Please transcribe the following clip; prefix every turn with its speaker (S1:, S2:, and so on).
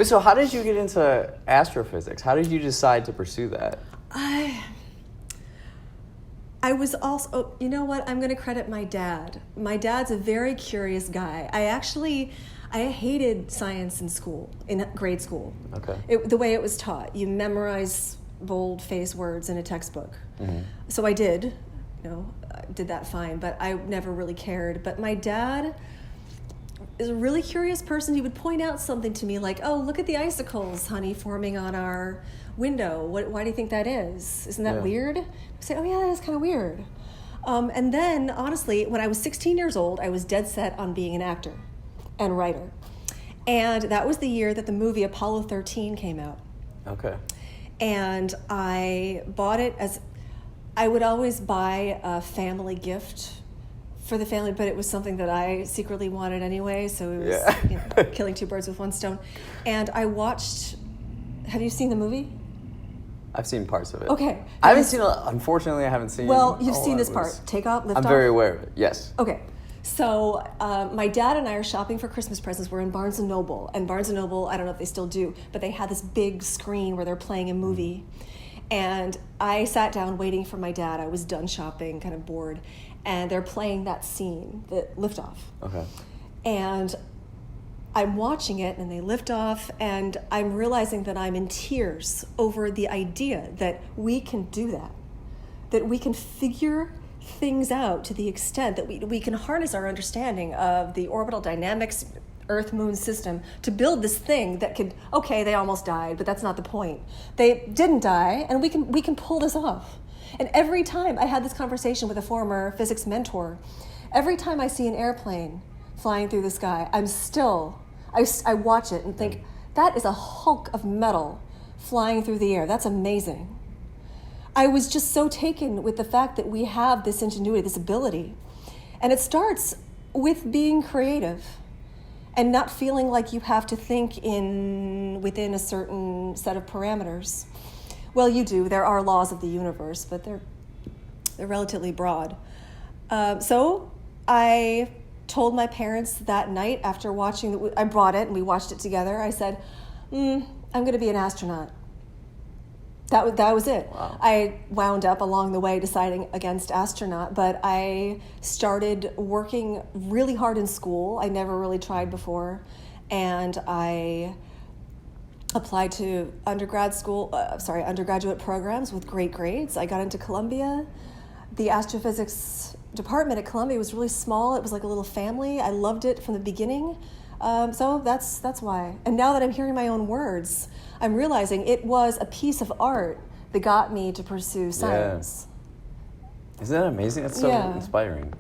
S1: So how did you get into astrophysics? How did you decide to pursue that?
S2: I was also, you know what, I'm going to credit my dad. My dad's a very curious guy. I hated science in school, in grade school.
S1: Okay.
S2: The way it was taught. You memorize bold-faced words in a textbook.
S1: Mm-hmm.
S2: So I did, I did that fine, but I never really cared. But my dad is a really curious person. He would point out something to me like, oh, look at the icicles, honey, forming on our window. Why do you think that is? Isn't that weird? I say, oh yeah, that is kind of weird. And then, honestly, when I was 16 years old, I was dead set on being an actor and writer. And that was the year that the movie Apollo 13 came out.
S1: Okay.
S2: And I bought it as, I would always buy a family gift for the family, but it was something that I secretly wanted anyway, so it was killing two birds with one stone. And I watched, have you seen the movie?
S1: I've seen parts of it.
S2: Okay.
S1: I haven't seen, unfortunately, I haven't seen.
S2: Well, you've seen this part. Take off, lift off.
S1: I'm very aware of it, yes.
S2: Okay. So my dad and I are shopping for Christmas presents. We're in Barnes & Noble. And Barnes & Noble, I don't know if they still do, but they had this big screen where they're playing a movie. And I sat down waiting for my dad. I was done shopping, kind of bored. And they're playing that scene, the liftoff. Okay. And I'm watching it, and they lift off, and I'm realizing that I'm in tears over the idea that we can do that we can figure things out to the extent that we can harness our understanding of the orbital dynamics, Earth-Moon system to build this thing that could, okay, they almost died, but that's not the point. They didn't die, and we can pull this off. And every time I had this conversation with a former physics mentor, every time I see an airplane flying through the sky, I watch it and think, that is a hulk of metal flying through the air. That's amazing. I was just so taken with the fact that we have this ingenuity, this ability. And it starts with being creative and not feeling like you have to think within a certain set of parameters. Well, you do. There are laws of the universe, but they're relatively broad. So I told my parents that night after watching, I brought it and we watched it together. I said, I'm going to be an astronaut. That was it.
S1: Wow.
S2: I wound up along the way deciding against astronaut, but I started working really hard in school. I never really tried before, and I applied to undergraduate programs with great grades. I got into Columbia. The astrophysics department at Columbia was really small. It was like a little family. I loved it from the beginning. So that's why. And now that I'm hearing my own words, I'm realizing it was a piece of art that got me to pursue science.
S1: Yeah. Isn't that amazing? That's so inspiring.